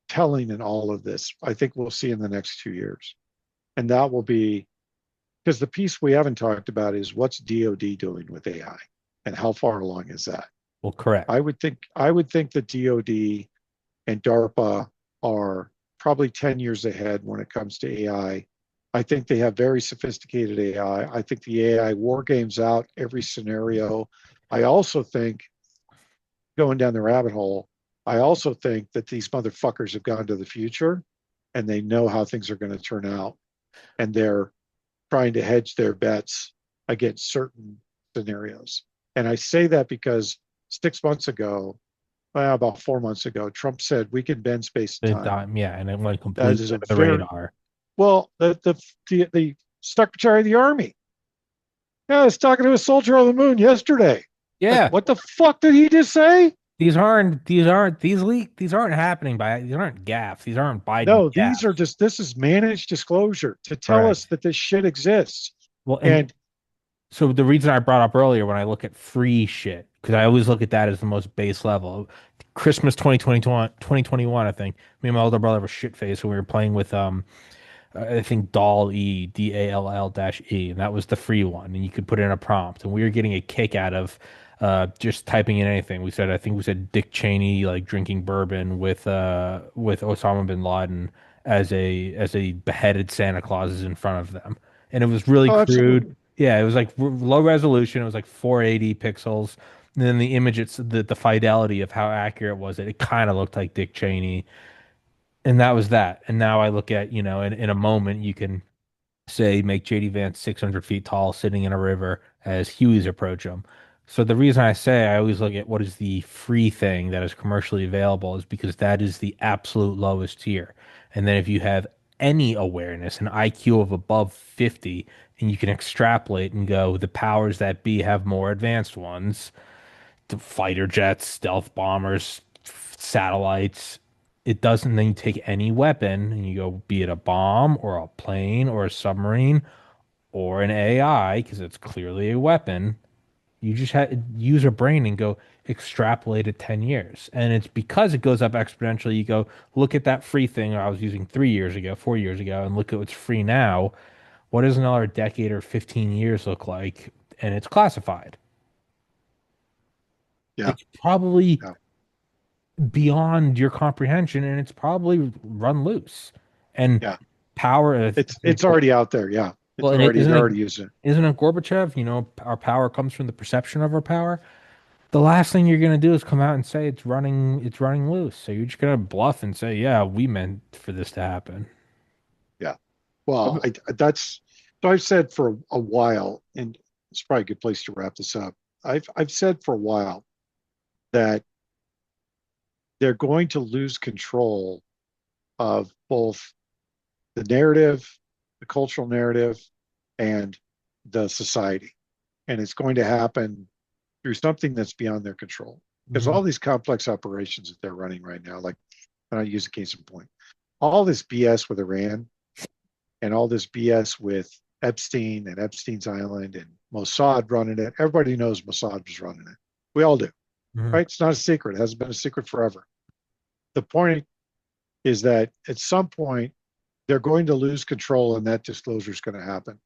telling in all of this, I think we'll see in the next 2 years. And that will be because the piece we haven't talked about is what's DoD doing with AI and how far along is that? Well, correct. I would think that DoD and DARPA are probably 10 years ahead when it comes to AI. I think they have very sophisticated AI. I think the AI war games out every scenario. I also think, going down the rabbit hole, I also think that these motherfuckers have gone to the future and they know how things are going to turn out. And they're trying to hedge their bets against certain scenarios. And I say that because 6 months ago, well, about 4 months ago, Trump said we can bend space and The time. dime, yeah, and it went That completely is a under the very radar. well. The Secretary of the Army, yeah, I was talking to a soldier on the moon yesterday. Like, Yeah, what the fuck did he just say? these aren't happening by these aren't gaffes. These aren't Biden No, these are gaffes. just this is managed disclosure to tell us Correct. that this shit exists. Well, and And so the reason I brought up earlier when I look at free shit, because I always look at that as the most base level. Christmas 2021, I think. Me and my older brother were shit faced when we were playing with I think DALL-E, and that was the free one, and you could put in a prompt, and we were getting a kick out of just typing in anything. I think we said Dick Cheney like drinking bourbon with Osama bin Laden as a beheaded Santa Claus is in front of them, and it was really oh, crude. absolutely. Yeah, it was like low resolution. It was like 480 pixels. And then the image, the fidelity of how accurate was it? It kind of looked like Dick Cheney, and that was that. And now I look at, in a moment, you can say make JD Vance 600 feet tall sitting in a river as Hueys approach him. So the reason I say I always look at what is the free thing that is commercially available is because that is the absolute lowest tier. And then if you have any awareness, an IQ of above 50, and you can extrapolate and go, the powers that be have more advanced ones, the fighter jets, stealth bombers, satellites. It doesn't then you take any weapon and you go, be it a bomb or a plane or a submarine or an AI, because it's clearly a weapon. You just have to use a brain and go extrapolate it 10 years. And it's because it goes up exponentially. You go, look at that free thing I was using 3 years ago, 4 years ago, and look at what's free now. What does another decade or 15 years look like? And it's classified. Yeah, It's probably yeah. beyond your comprehension, and it's probably run loose. And Yeah. power, It's already out there. Yeah. well, It's and it already they're already using it. isn't it Gorbachev? Our power comes from the perception of our power. The last thing you're gonna do is come out and say it's running loose. So you're just gonna bluff and say, yeah, we meant for this to happen. Yeah. Well, that's so I've said for a while, and it's probably a good place to wrap this up. I've said for a while that they're going to lose control of both the narrative, the cultural narrative, and the society. And it's going to happen through something that's beyond their control. Because Mhm. all these complex operations that they're running right now, like, and I use a case in point, all this BS with Iran and all this BS with Epstein and Epstein's Island and Mossad running it. Everybody knows Mossad was running it. We all do, Mhm. right? It's not a secret. It hasn't been a secret forever. The point is that at some point, they're going to lose control and that disclosure is going to happen.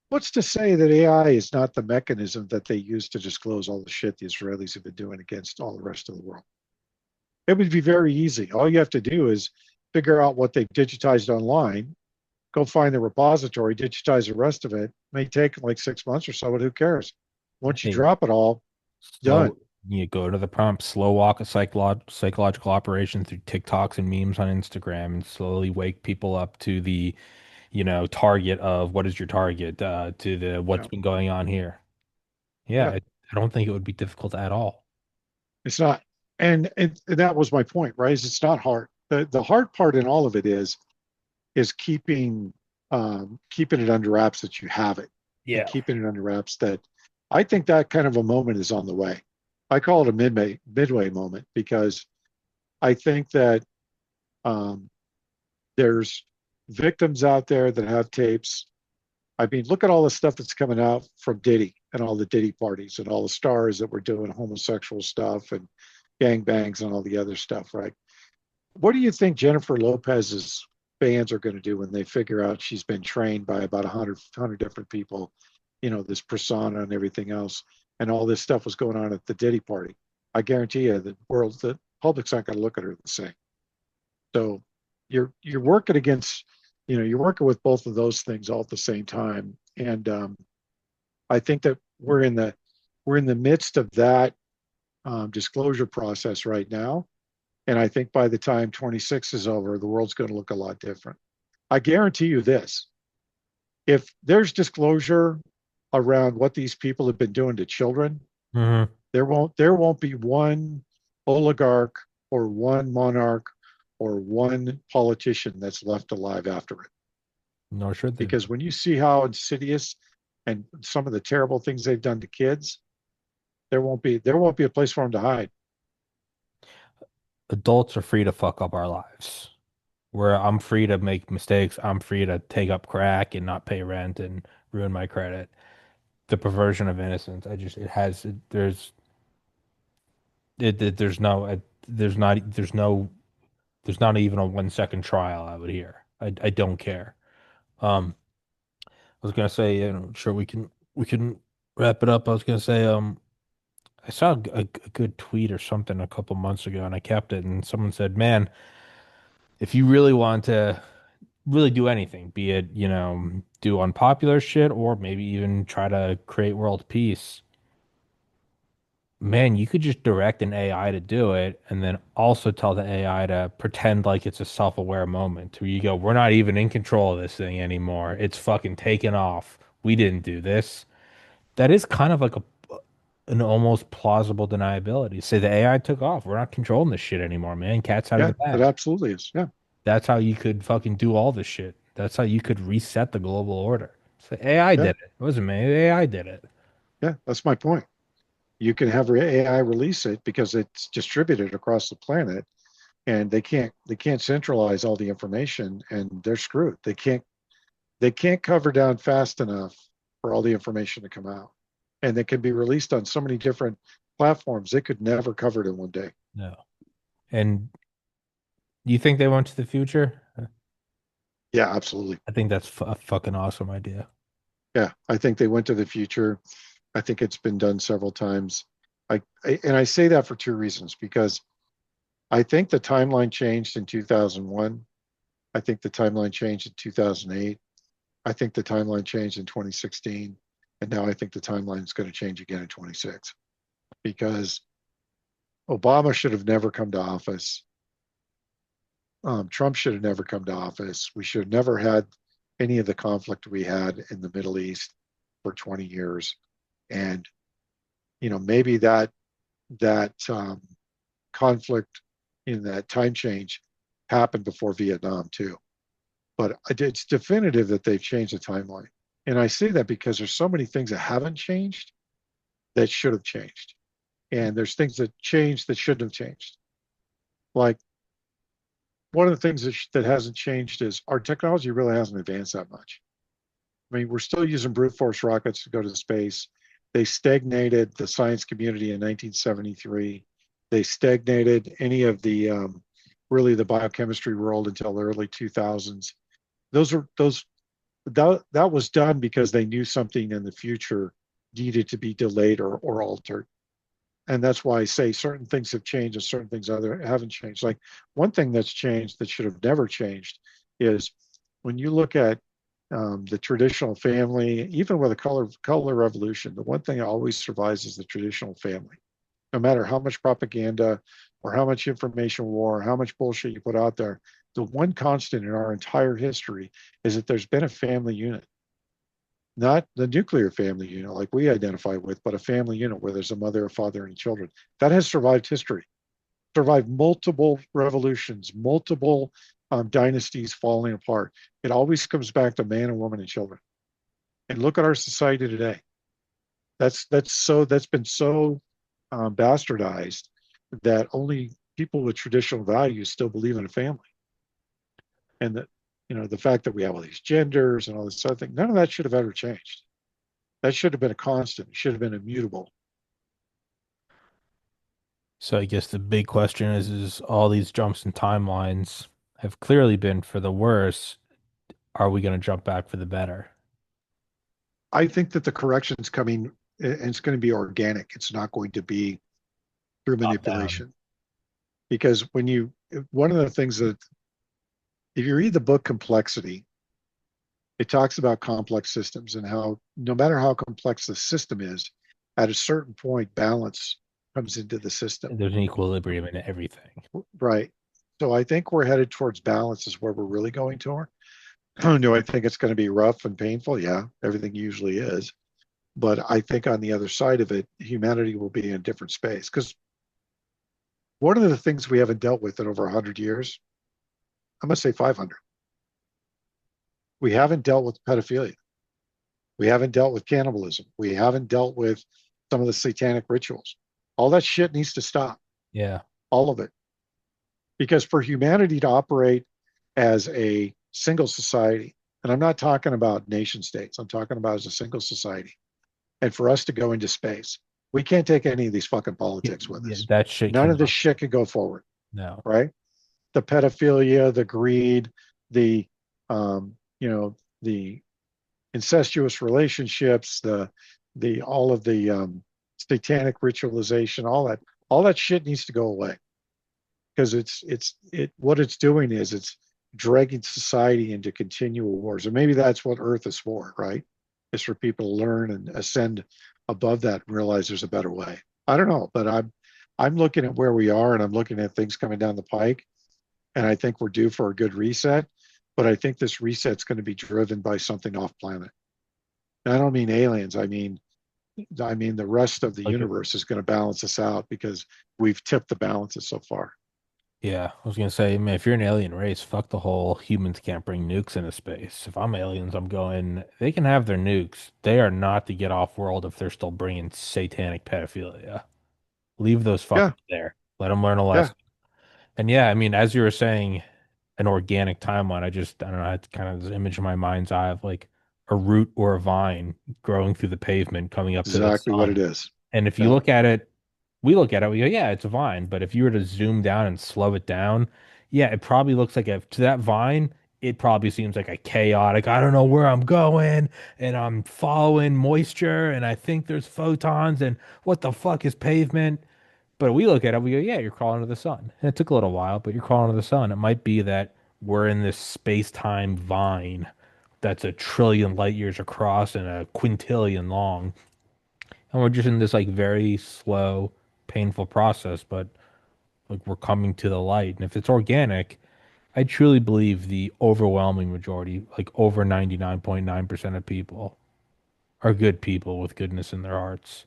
What's to say that AI is not the mechanism that they use to disclose all the shit the Israelis have been doing against all the rest of the world? It would be very easy. All you have to do is figure out what they've digitized online, go find the repository, digitize the rest of it. It may take like 6 months or so, but who cares? Once you Hey, drop it all, done. slow. You go to the prompt, slow walk a psychological operation through TikToks and memes on Instagram, and slowly wake people up to the, target of what is your target, to the what's Yeah, been going on here. Yeah, yeah. I don't think it would be difficult at all. It's not, and that was my point, right? Is it's not hard. The hard part in all of it is keeping it under wraps that you have it, and Yeah. keeping it under wraps that I think that kind of a moment is on the way. I call it a midway moment because I think that um, there's victims out there that have tapes. I mean, look at all the stuff that's coming out from Diddy. and all the Diddy parties and all the stars that were doing homosexual stuff and gangbangs and all the other stuff, right? What do you think Jennifer Lopez's fans are going to do when they figure out she's been trained by about 100 different people, this persona and everything else, and all this stuff was going on at the Diddy party? I guarantee you the public's not going to look at her the same. So you're working against, you're working with both of those things all at the same time. And I think that we're in the midst of that disclosure process right now. And I think by the time 26 is over, the world's going to look a lot different. I guarantee you this: if there's disclosure around what these people have been doing to children, Hmm. there won't be one oligarch or one monarch or one politician that's left alive after it. No, sure they Because do. when you see how insidious and some of the terrible things they've done to kids, there won't be a place for them to hide. Adults are free to fuck up our lives. Where I'm free to make mistakes, I'm free to take up crack and not pay rent and ruin my credit. The perversion of innocence, it has, there's no, there's not even a 1 second trial I would hear. I don't care. Um, I was gonna say, sure we can wrap it up. I was gonna say, I saw a good tweet or something a couple months ago, and I kept it. And someone said, "Man, if you really want to really do anything, be it, do unpopular shit or maybe even try to create world peace, man, you could just direct an AI to do it and then also tell the AI to pretend like it's a self-aware moment where you go, we're not even in control of this thing anymore. It's fucking taken off. We didn't do this." That is kind of like an almost plausible deniability. Say the AI took off. We're not controlling this shit anymore, man. Cat's out of Yeah, the it bag. absolutely is. Yeah, That's how you could fucking do all this shit. That's how you could reset the global order. So AI yeah, did it. It wasn't me. AI did it. yeah. That's my point. You can have AI release it because it's distributed across the planet, and they can't centralize all the information, and they're screwed. They can't cover down fast enough for all the information to come out, and it can be released on so many different platforms. They could never cover it in one day. No. And you think they went to the future? Yeah, absolutely. I think that's a fucking awesome idea. Yeah, I think they went to the future. I think it's been done several times. And I say that for two reasons, because I think the timeline changed in 2001. I think the timeline changed in 2008. I think the timeline changed in 2016. And now I think the timeline is going to change again in 26, because Obama should have never come to office. Trump should have never come to office. We should have never had any of the conflict we had in the Middle East for 20 years. And, maybe that conflict in that time change happened before Vietnam too. But it's definitive that they've changed the timeline. And I say that because there's so many things that haven't changed that should have changed. And there's things that changed that shouldn't have changed. Like, one of the things that hasn't changed is our technology really hasn't advanced that much. I mean, we're still using brute force rockets to go to space. They stagnated the science community in 1973. They stagnated any of the really the biochemistry world until the early 2000s. That was done because they knew something in the future needed to be delayed or altered. And that's why I say certain things have changed and certain things other haven't changed. Like, one thing that's changed that should have never changed is when you look at the traditional family, even with a color revolution, the one thing that always survives is the traditional family. No matter how much propaganda or how much information war, or how much bullshit you put out there, the one constant in our entire history is that there's been a family unit. Not the nuclear family unit like we identify with, but a family unit where there's a mother, a father, and children. That has survived history, survived multiple revolutions, multiple dynasties falling apart. It always comes back to man and woman and children. And look at our society today. That's been so bastardized that only people with traditional values still believe in a family. And that, the fact that we have all these genders and all this other thing, none of that should have ever changed. That should have been a constant. It should have been immutable. So I guess the big question is all these jumps in timelines have clearly been for the worse. Are we going to jump back for the better? I think that the correction's coming and it's going to be organic. It's not going to be through Top down. manipulation. Because one of the things that, if you read the book Complexity, it talks about complex systems and how no matter how complex the system is, at a certain point, balance comes into the system. There's an equilibrium in everything. Right. So I think we're headed towards balance is where we're really going toward. Do I think it's going to be rough and painful? Yeah, everything usually is. But I think on the other side of it, humanity will be in a different space. Because one of the things we haven't dealt with in over 100 years, I must say 500, we haven't dealt with pedophilia. We haven't dealt with cannibalism. We haven't dealt with some of the satanic rituals. All that shit needs to stop, Yeah. all of it. Because for humanity to operate as a single society, and I'm not talking about nation states, I'm talking about as a single society, and for us to go into space, we can't take any of these fucking Yeah, politics with yeah, us. that shit None of this cannot. shit can go forward, No. right? The pedophilia, the greed, the the incestuous relationships, the all of the satanic ritualization, all that shit needs to go away because it what it's doing is it's dragging society into continual wars, and maybe that's what Earth is for, right? Is for people to learn and ascend above that and realize there's a better way. I don't know, but I'm looking at where we are, and I'm looking at things coming down the pike, and I think we're due for a good reset. But I think this reset's going to be driven by something off planet. And I don't mean aliens. I mean the rest of the Like, universe is going to balance us out because we've tipped the balances so far. yeah, I was gonna say, man, if you're an alien race, fuck the whole humans can't bring nukes into space. If I'm aliens, I'm going, they can have their nukes. They are not to get off world if they're still bringing satanic pedophilia. Leave those Yeah, fuckers there. Let them learn a yeah, lesson. And yeah, I mean, as you were saying, an organic timeline, I don't know, I had kind of this image in my mind's eye of like a root or a vine growing through the pavement coming up to the exactly what it sun. is. And if you Yeah, look at it, we look at it, we go, yeah, it's a vine. But if you were to zoom down and slow it down, yeah, it probably looks like to that vine, it probably seems like a chaotic, I don't know where I'm going, and I'm following moisture, and I think there's photons, and what the fuck is pavement? But we look at it, we go, yeah, you're crawling to the sun. And it took a little while, but you're crawling to the sun. It might be that we're in this space-time vine that's a trillion light years across and a quintillion long. And we're just in this like very slow, painful process, but like we're coming to the light. And if it's organic, I truly believe the overwhelming majority, like over 99.9% of people, are good people with goodness in their hearts.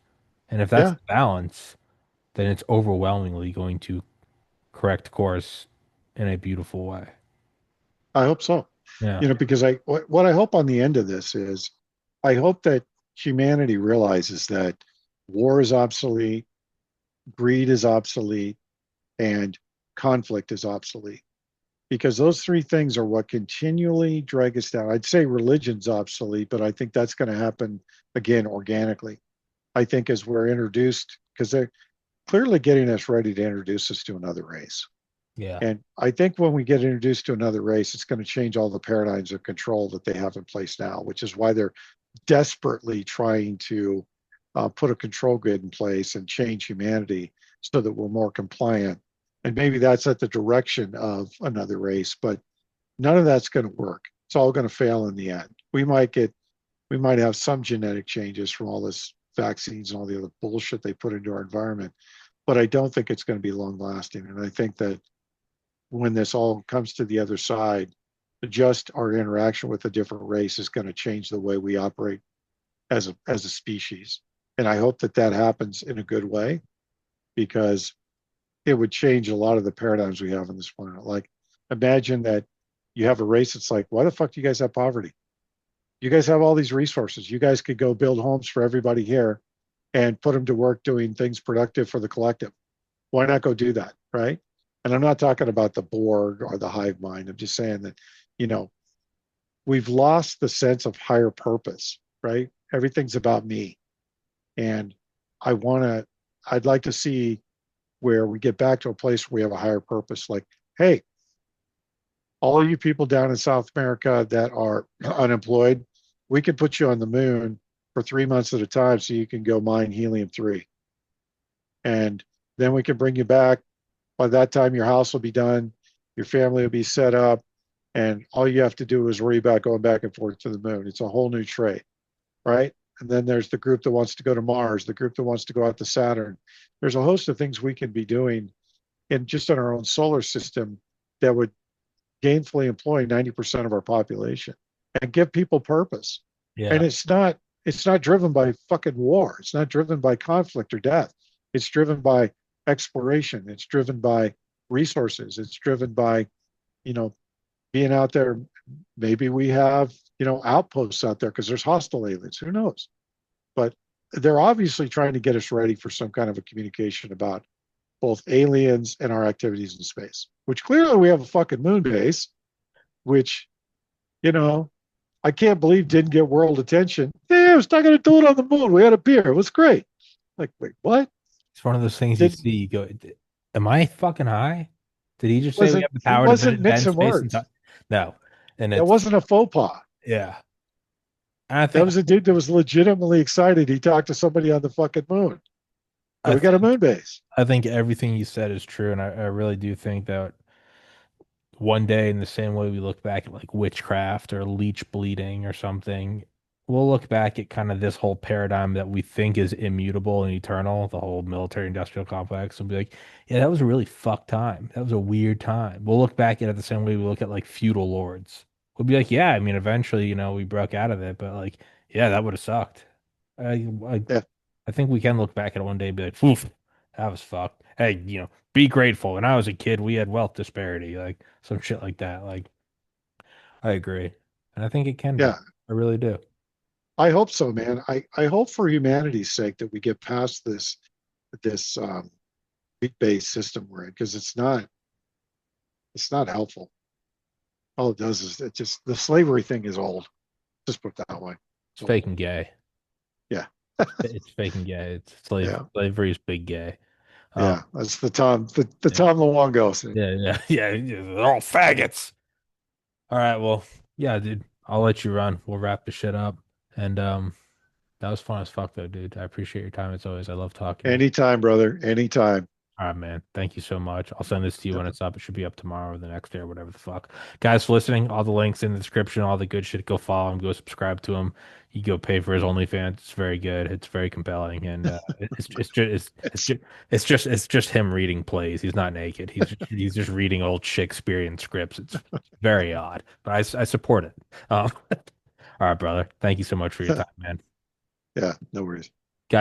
And if that's yeah. the balance, then it's overwhelmingly going to correct course in a beautiful way. I hope so. Yeah. Because what I hope on the end of this is, I hope that humanity realizes that war is obsolete, greed is obsolete, and conflict is obsolete. Because those three things are what continually drag us down. I'd say religion's obsolete, but I think that's going to happen again organically. I think as we're introduced, because they're clearly getting us ready to introduce us to another race. Yeah. And I think when we get introduced to another race, it's going to change all the paradigms of control that they have in place now, which is why they're desperately trying to put a control grid in place and change humanity so that we're more compliant. And maybe that's at the direction of another race, but none of that's going to work. It's all going to fail in the end. We might have some genetic changes from all this vaccines and all the other bullshit they put into our environment, but I don't think it's going to be long lasting. And I think that when this all comes to the other side, just our interaction with a different race is going to change the way we operate as a species. And I hope that that happens in a good way because it would change a lot of the paradigms we have on this planet. Like, imagine that you have a race that's like, why the fuck do you guys have poverty? You guys have all these resources. You guys could go build homes for everybody here and put them to work doing things productive for the collective. Why not go do that? Right. And I'm not talking about the Borg or the hive mind. I'm just saying that, you know, we've lost the sense of higher purpose, right? everything's about me. And I want to, I'd like to see where we get back to a place where we have a higher purpose. Like, hey, all of you people down in South America that are unemployed, we can put you on the moon for 3 months at a time so you can go mine helium 3. And then we can bring you back. By that time, your house will be done, your family will be set up, and all you have to do is worry about going back and forth to the moon. It's a whole new trade, right? And then there's the group that wants to go to Mars, the group that wants to go out to Saturn. There's a host of things we can be doing in just in our own solar system that would gainfully employ 90% of our population and give people purpose. Yeah. And it's not driven by fucking war. It's not driven by conflict or death. It's driven by exploration. It's driven by resources. It's driven by, you know, being out there. Maybe we have, outposts out there because there's hostile aliens. Who knows? But they're obviously trying to get us ready for some kind of a communication about both aliens and our activities in space, which clearly we have a fucking moon base, which, you know, I can't believe didn't get world attention. Yeah, I was not going to do it on the moon. We had a beer. It was great. Like, wait, what? It's one of those things you Did see, you go, am I fucking high? Did he just say we wasn't have the he power to wasn't bend mixing space and time? words. No. And That it's, wasn't a faux pas. yeah. And I That think, was a dude that was legitimately excited. He talked to somebody on the fucking moon. So I we got a think, moon base. I think everything you said is true. And I really do think that one day, in the same way we look back at like witchcraft or leech bleeding or something, we'll look back at kind of this whole paradigm that we think is immutable and eternal, the whole military industrial complex, and be like, yeah, that was a really fucked time. That was a weird time. We'll look back at it the same way we look at like feudal lords. We'll be like, yeah, I mean, eventually, we broke out of it, but like, yeah, that would have sucked. I, Yeah, I think we can look back at it one day and be like, oof, that was fucked. Hey, be grateful. When I was a kid, we had wealth disparity, like some shit like that. Like, I agree. And I think it can be. yeah. I really do. I hope so, man. I hope for humanity's sake that we get past this based system we're in because it's not helpful. All it does is it just the slavery thing is old. Just put it that way. It's It's old. fake and gay. Yeah, It's fake and gay. It's yeah, slavery is big gay. Um, yeah. That's the yeah, Tom Luongo thing. yeah. They're all faggots. All right, well, yeah, dude. I'll let you run. We'll wrap the shit up. And that was fun as fuck though, dude. I appreciate your time as always. I love talking to you. Anytime, brother. Anytime. All right, man. Thank you so much. I'll send this to you Yeah. when it's up. It should be up tomorrow or the next day or whatever the fuck. Guys, for listening, all the links in the description, all the good shit. Go follow him. Go subscribe to him. You go pay for his OnlyFans. It's very good. It's very compelling, and it's just him reading plays. He's not naked. He's just reading old Shakespearean scripts. It's very odd, but I support it. All right, brother. Thank you so much for your time, man. Yeah. No worries.